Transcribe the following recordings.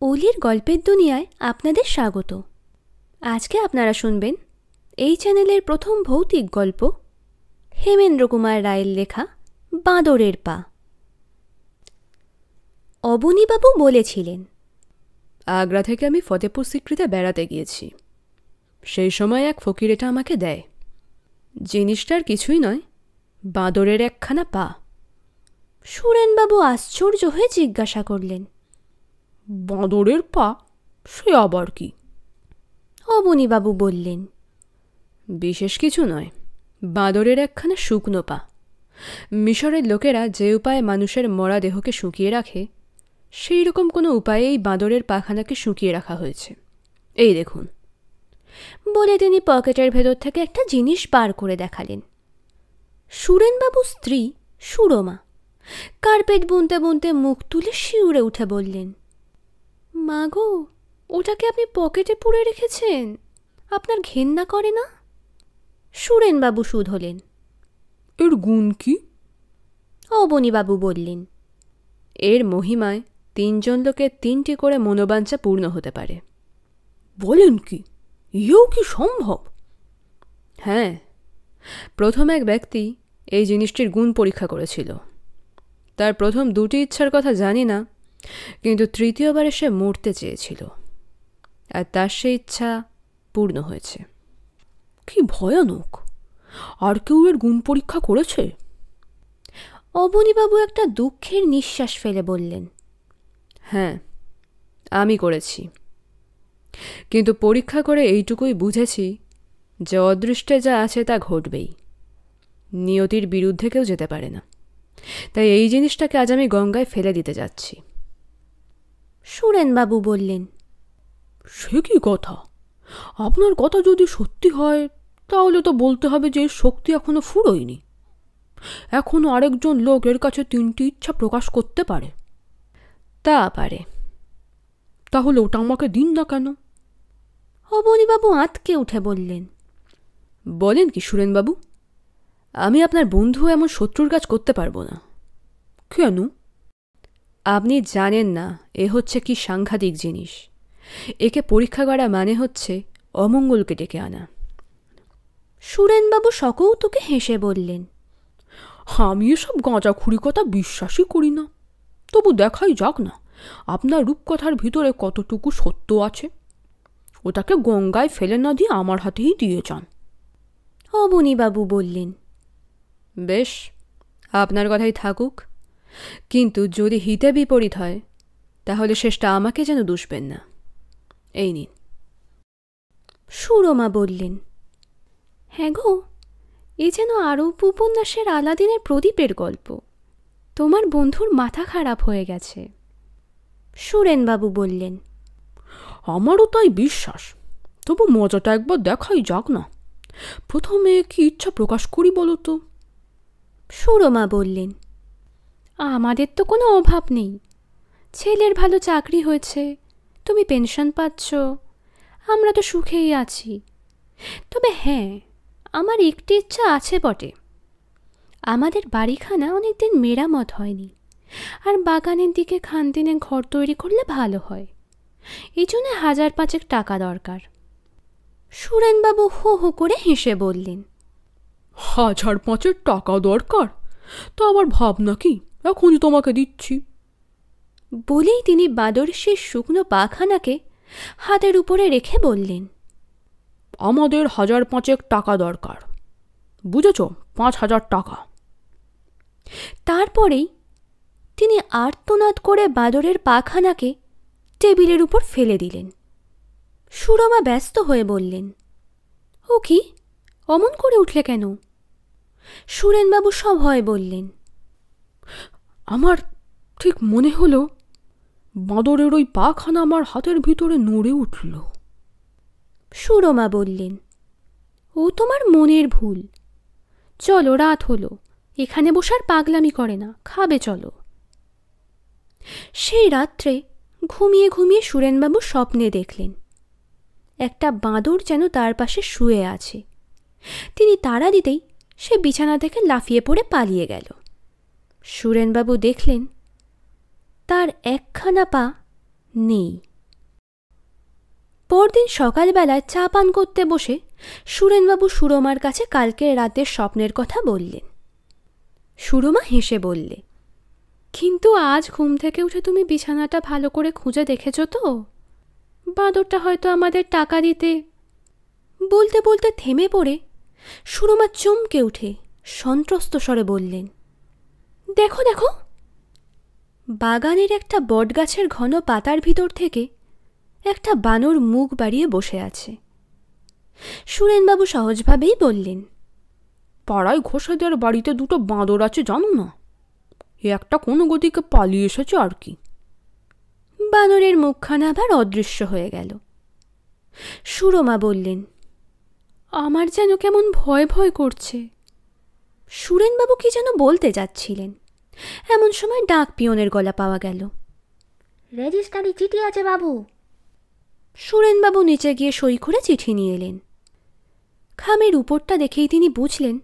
অলির গল্পের দুনিয়ায় আপনাদের স্বাগত। আজকে আপনারা শুনবেন এই চ্যানেলের প্রথম ভৌতিক গল্প, হেমেন্দ্র কুমার রায়ের লেখা বাঁদরের পা। অবনীবাবু বলেছিলেন, আগ্রা থেকে আমি ফতেপুর সিক্রিতে বেড়াতে গিয়েছি। সেই সময় এক ফকির এটা আমাকে দেয়। জিনিসটার কিছুই নয়, বাঁদরের একখানা পা। সুরেনবাবু আশ্চর্য হয়ে জিজ্ঞাসা করলেন, বাঁদরের পা? সে আবার কি? অবনীবাবু বললেন, বিশেষ কিছু নয়, বাঁদরের একখানা শুকনো পা। মিশরের লোকেরা যে উপায়ে মানুষের মরা দেহকে শুকিয়ে রাখে, সেই রকম কোনো উপায়েই বাঁদরের পাখানাকে শুকিয়ে রাখা হয়েছে। এই দেখুন। বলে তিনি পকেটের ভেতর থেকে একটা জিনিস বার করে দেখালেন। সুরেনবাবুর স্ত্রী সুরমা কার্পেট বুনতে বুনতে মুখ তুলে শিউরে উঠে বললেন, মা গো, ওটাকে আপনি পকেটে পুরে রেখেছেন? আপনার ঘেন্না করে না? সুরেনবাবু শুধলেন, এর গুণ কি? অবনীবাবু বললেন, এর মহিমায় 3 জন লোকের 3টি করে মনোবাঞ্ছা পূর্ণ হতে পারে। বলেন কি? ইয়েও কি সম্ভব? হ্যাঁ, প্রথম এক ব্যক্তি এই জিনিসটির গুণ পরীক্ষা করেছিল। তার প্রথম 2টি ইচ্ছার কথা জানি না, কিন্তু তৃতীয়বারে সে মরতে চেয়েছিল, আর তার সে ইচ্ছা পূর্ণ হয়েছে। কি ভয়ানক! আর কেউ এর গুণ পরীক্ষা করেছে? অবনীবাবু একটা দুঃখের নিঃশ্বাস ফেলে বললেন, হ্যাঁ, আমি করেছি। কিন্তু পরীক্ষা করে এইটুকুই বুঝেছি যে অদৃষ্টে যা আছে তা ঘটবেই। নিয়তির বিরুদ্ধে কেউ যেতে পারে না। তাই এই জিনিসটাকে আজ আমি গঙ্গায় ফেলে দিতে যাচ্ছি। সুরেনবাবু বললেন, সে কি কথা? আপনার কথা যদি সত্যি হয়, তাহলে তো বলতে হবে যে এর শক্তি এখনো ফুরোয়নি। এখনো আরেকজন লোক এর কাছে 3টি ইচ্ছা প্রকাশ করতে পারে। তা পারে। তাহলে ওটা আমাকে দিন না কেন? অবনীবাবু আঁতকে উঠে বললেন, বলেন কি সুরেনবাবু? আমি আপনার বন্ধু এমন শত্রুর কাজ করতে পারবো না। কেন? আপনি জানেন না এ হচ্ছে কি সাংঘাতিক জিনিস। একে পরীক্ষা করা মানে হচ্ছে অমঙ্গলকে ডেকে আনা। সুরেনবাবু সকৌতুকে হেসে বললেন, আমি এসব গাঁজাখুরি কথা বিশ্বাসই করি না। তবু দেখাই যাক না আপনার রূপকথার ভিতরে কতটুকু সত্য আছে। ওটাকে গঙ্গায় ফেলে না দিয়ে আমার হাতেই দিয়ে যান। অবনীবাবু বললেন, বেশ, আপনার কথাই থাকুক, কিন্তু যদি হিতে বিপরীত হয়, তাহলে শেষটা আমাকে যেন দুষবেন না। এই নিন। সুরমা বললেন, হ্যাঁ গো, এ যেন আরব উপন্যাসের আলাদিনের প্রদীপের গল্প। তোমার বন্ধুর মাথা খারাপ হয়ে গেছে। সুরেনবাবু বললেন, আমারও তাই বিশ্বাস। তবু মজাটা একবার দেখাই যাক না। প্রথমে কি ইচ্ছা প্রকাশ করি বলো তো? সুরমা বললেন, আমাদের তো কোনো অভাব নেই। ছেলের ভালো চাকরি হয়েছে, তুমি পেনশন পাচ্ছ, আমরা তো সুখেই আছি। তবে হ্যাঁ, আমার একটি ইচ্ছা আছে বটে। আমাদের বাড়িখানা অনেকদিন মেরামত হয়নি, আর বাগানের দিকে খানতিনে ঘর তৈরি করলে ভালো হয়। এই জন্য 1000-5 টাকা দরকার। সুরেনবাবু হো হো করে হেসে বললেন, 1000-5 টাকা দরকার? তা আবার ভাবনা কি, এখনই তোমাকে দিচ্ছি। বলেই তিনি বাঁদরের সেই শুকনো পাখানাকে হাতের উপরে রেখে বললেন, আমাদের 1000-5 টাকা দরকার, বুঝেছ? 5000 টাকা। তারপরেই তিনি আর্তনাদ করে বাঁদরের পাখানাকে টেবিলের উপর ফেলে দিলেন। সুরমা ব্যস্ত হয়ে বললেন, ও কি, অমন করে উঠলে কেন? সুরেনবাবু সভয়ে বললেন, আমার ঠিক মনে হলো বাঁদরের ওই পাখানা আমার হাতের ভিতরে নড়ে উঠল। সুরমা বললেন, ও তোমার মনের ভুল। চলো, রাত হলো, এখানে বসার পাগলামি করে না, খাবে চলো। সেই রাত্রে ঘুমিয়ে ঘুমিয়ে সুরেনবাবু স্বপ্নে দেখলেন একটা বাঁদর যেন তার পাশে শুয়ে আছে। তিনি তাড়া দিতেই সে বিছানা থেকে লাফিয়ে পড়ে পালিয়ে গেল। সুরেনবাবু দেখলেন তার একখানা পা নেই। পরদিন সকালবেলায় চা পান করতে বসে সুরেনবাবু সুরমার কাছে কালকের রাতের স্বপ্নের কথা বললেন। সুরমা হেসে বললে, কিন্তু আজ ঘুম থেকে উঠে তুমি বিছানাটা ভালো করে খুঁজে দেখেছ তো? বাঁদরটা হয়তো আমাদের টাকা দিতে। বলতে বলতে থেমে পড়ে সুরমা চমকে উঠে সন্ত্রস্ত স্বরে বললেন, দেখো দেখো। বাগানের একটা বটগাছের ঘন পাতার ভিতর থেকে একটা বানর মুখ বাড়িয়ে বসে আছে। সুরেনবাবু সহজভাবেই বললেন, পাড়ায় ঘোষেদের বাড়িতে দুটো বাঁদর আছে জানো না? একটা কোনো গতিকে পালিয়ে এসেছে আর কি। বানরের মুখখানা আবার অদৃশ্য হয়ে গেল। সুরমা বললেন, আমার যেন কেমন ভয় ভয় করছে। সুরেনবাবু কি যেন বলতে যাচ্ছিলেন, এমন সময় ডাক পিয়নের গলা পাওয়া গেল। রেজিস্ট্রারি চিঠি আছে বাবু। সুরেনবাবু নিচে গিয়ে সই করে চিঠি নিয়ে এলেন। খামের উপরটা দেখেই তিনি বুঝলেন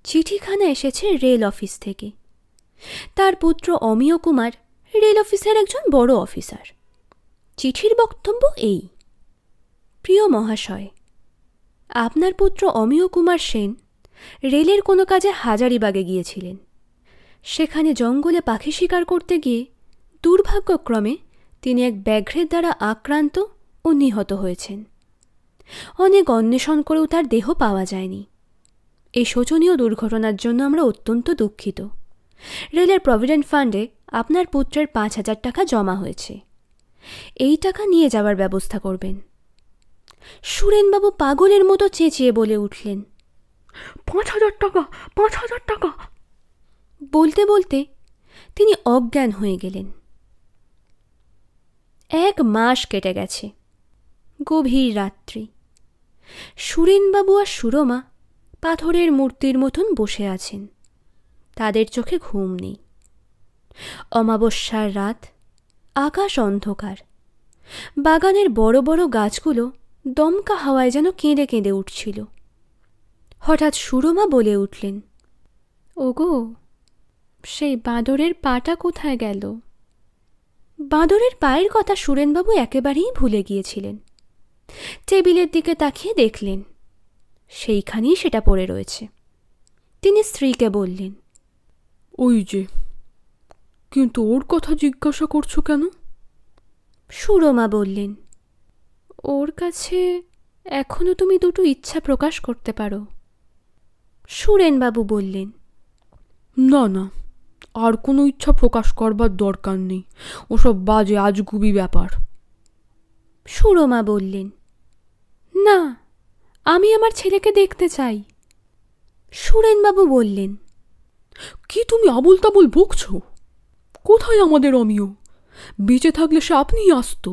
চিঠিখানা এসেছে রেল অফিস থেকে। তার পুত্র অমিয় কুমার রেল অফিসের একজন বড় অফিসার। চিঠির বক্তব্য এই, প্রিয় মহাশয়, আপনার পুত্র অমিয় কুমার সেন রেলের কোনো কাজে হাজারিবাগে গিয়েছিলেন। সেখানে জঙ্গলে পাখি শিকার করতে গিয়ে দুর্ভাগ্যক্রমে তিনি এক ব্যাঘ্রের দ্বারা আক্রান্ত ও নিহত হয়েছেন। অনেক অন্বেষণ করেও তার দেহ পাওয়া যায়নি। এই শোচনীয় দুর্ঘটনার জন্য আমরা অত্যন্ত দুঃখিত। রেলের প্রভিডেন্ট ফান্ডে আপনার পুত্রের 5,000 টাকা জমা হয়েছে। এই টাকা নিয়ে যাওয়ার ব্যবস্থা করবেন। সুরেনবাবু পাগলের মতো চেঁচিয়ে বলে উঠলেন, 5,000 টাকা, 5,000 টাকা। বলতে বলতে তিনি অজ্ঞান হয়ে গেলেন। 1 মাস কেটে গেছে। গভীর রাত্রি। সুরেনবাবু আর সুরমা পাথরের মূর্তির মতন বসে আছেন। তাদের চোখে ঘুম নেই। অমাবস্যার রাত, আকাশ অন্ধকার। বাগানের বড় বড় গাছগুলো দমকা হাওয়ায় যেন কেঁদে কেঁদে উঠছিল। হঠাৎ সুরমা বলে উঠলেন, ওগো, সেই বাঁদরের পাটা কোথায় গেল? বাঁদরের পায়ের কথা সুরেনবাবু একেবারেই ভুলে গিয়েছিলেন। টেবিলের দিকে তাকিয়ে দেখলেন সেইখানেই সেটা পড়ে রয়েছে। তিনি স্ত্রীকে বললেন, ওই যে, কিন্তু ওর কথা জিজ্ঞাসা করছো কেন? সুরমা বললেন, ওর কাছে এখনো তুমি দুটো ইচ্ছা প্রকাশ করতে পারো। সুরেনবাবু বললেন, না না, আর কোনো ইচ্ছা প্রকাশ করবার দরকার নেই। ওসব বাজে আজগুবি ব্যাপার। সুরমা বললেন, না, আমি আমার ছেলেকে দেখতে চাই। সুরেনবাবু বললেন, কি তুমি আবুল তাবুল বকছ? কোথায় আমাদের অমিয়? বেঁচে থাকলে সে আপনিই আসতো।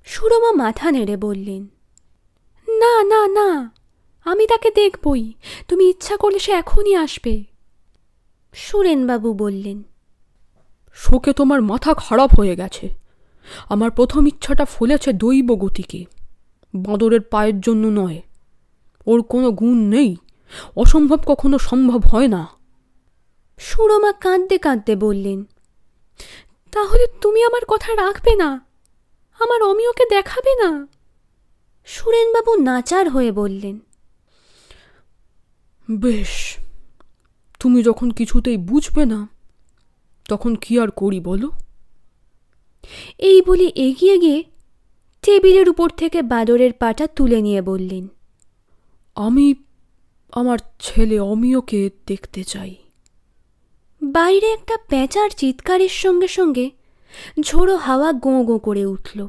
সুরমা মাথা নেড়ে বললেন, না না না, আমি তাকে দেখবই। তুমি ইচ্ছা করলে সে এখনই আসবে। সুরেনবাবু বললেন, শোকে তোমার মাথা খারাপ হয়ে গেছে। আমার প্রথম ইচ্ছাটা ফলেছে দৈব গতিকে, বাঁদরের পায়ের জন্য নয়। ওর কোনো গুণ নেই। অসম্ভব কখনো সম্ভব হয় না। সুরমা কাঁদতে কাঁদতে বললেন, তাহলে তুমি আমার কথা রাখবে না? আমার অমিয়কে দেখাবে না? সুরেনবাবু নাচার হয়ে বললেন, বেশ, তুমি যখন কিছুতেই বুঝবে না, তখন কি আর করি বলো? এই বলে এগিয়ে গিয়ে টেবিলের উপর থেকে বাঁদরের পাটা তুলে নিয়ে বললেন, আমি আমার ছেলে অমিয়কে দেখতে চাই। বাইরে একটা প্যাঁচার চিৎকারের সঙ্গে সঙ্গে ঝোড়ো হাওয়া গোঁ গোঁ করে উঠল।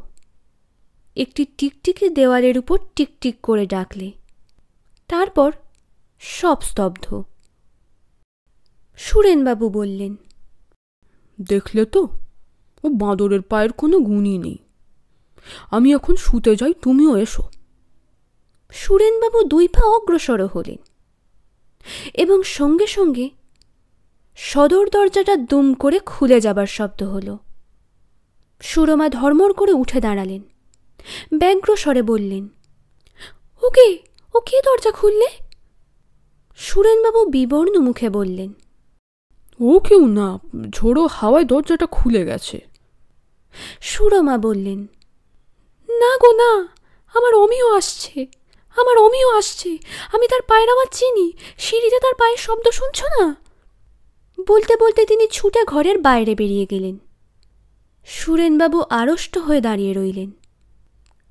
একটি টিকটিকি দেওয়ালের উপর টিকটিক করে ডাকলে। তারপর সব স্তব্ধ। সুরেনবাবু বললেন, দেখলে তো, ও বাঁদরের পায়ের কোনো গুণই নেই। আমি এখন শুতে যাই, তুমিও এসো। সুরেনবাবু 2 পা অগ্রসর হলেন এবং সঙ্গে সঙ্গে সদর দরজাটা দুম করে খুলে যাবার শব্দ হল। সুরমা ধর্মর করে উঠে দাঁড়ালেন। ব্যগ্র স্বরে বললেন, ওকে, ও কে দরজা খুললে? সুরেনবাবু বিবর্ণ মুখে বললেন, ও কেউ না, ঝোড়ো হাওয়ায় দরজাটা খুলে গেছে। সুরমা বললেন, না গো গো না, আমার অমিও আসছে, আমার অমিও আসছে, আমি তার পায়ের আওয়াজ চিনি, সিঁড়িতে তার পায়ের শব্দ শুনছ না? বলতে বলতে তিনি ছুটে ঘরের বাইরে বেরিয়ে গেলেন। সুরেনবাবু আড়ষ্ট হয়ে দাঁড়িয়ে রইলেন।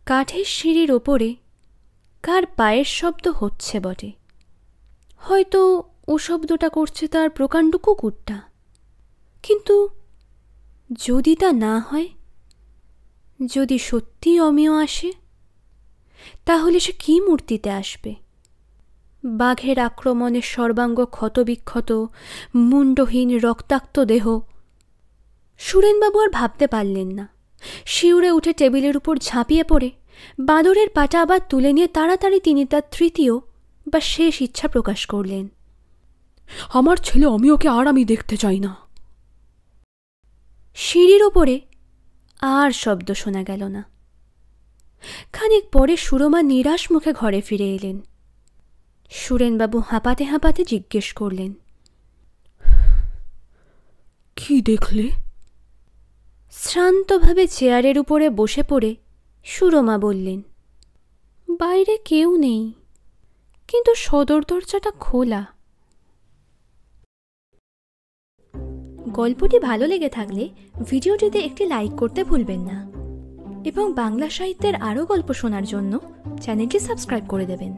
কাঠের সিঁড়ির ওপরে কার পায়ের শব্দ হচ্ছে বটে, হয়তো ও শব্দটা করছে তার প্রকাণ্ড কুকুরটা। কিন্তু যদি তা না হয়, যদি সত্যি অমিয় আসে, তাহলে সে কি মূর্তিতে আসবে? বাঘের আক্রমণে সর্বাঙ্গ ক্ষতবিক্ষত, মুণ্ডহীন রক্তাক্ত দেহ। সুরেনবাবু আর ভাবতে পারলেন না। শিউরে উঠে টেবিলের উপর ঝাঁপিয়ে পড়ে বাঁদরের পাটা আবার তুলে নিয়ে তাড়াতাড়ি তিনি তার তৃতীয় বা শেষ ইচ্ছা প্রকাশ করলেন। আমার ছেলে অমিয়কে আর আমি দেখতে চাই না। সিঁড়ির ওপরে আর শব্দ শোনা গেল না। খানিক পরে সুরমা নিরাশ মুখে ঘরে ফিরে এলেন। সুরেনবাবু হাঁপাতে হাঁপাতে জিজ্ঞেস করলেন, কি দেখলে? শ্রান্তভাবে চেয়ারের উপরে বসে পড়ে সুরমা বললেন, বাইরে কেউ নেই, কিন্তু সদর দরজাটা খোলা। গল্পটি ভালো লেগে থাকলে ভিডিওটিতে একটি লাইক করতে ভুলবেন না এবং বাংলা সাহিত্যের আরও গল্প শোনার জন্য চ্যানেলটি সাবস্ক্রাইব করে দেবেন।